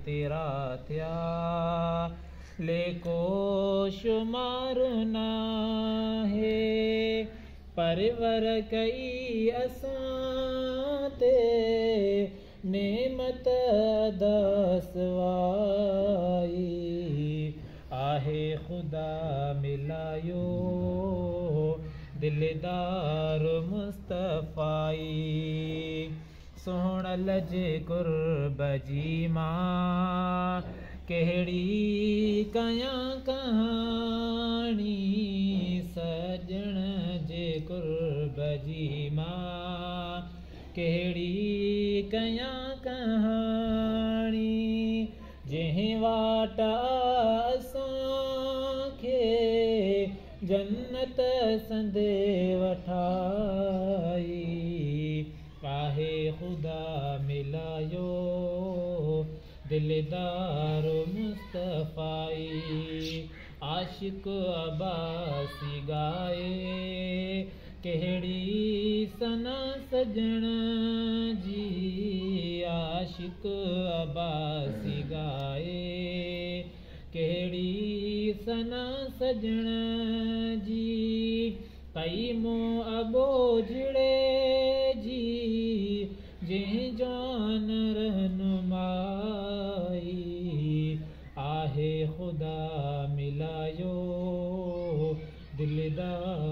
तेरा थिया लेको शुमार ना है परवर कई असां ते नेमत दसवाई आहे खुदा मिलायो दिलदार मुस्तफ़ाई सोहणल जे कुर्ब जी मां कहिड़ी कयां कहाणी सजण जे कुर्ब जी मां कहिड़ी कयां कहाणी जंहिं वाट असांखे जन्नत संदे वठाई आहे खुदा मिलायो दिलदार मुस्तफ़ाई आशिक अब्बासी गाए कहिड़ी सना सजण जी आशिक अब्बासी गाए कहिड़ी सना सजण जी कई मूं अबो झिड़े जी जंहिं जान रहनुमाई आहे खुदा मिलायो दिलदार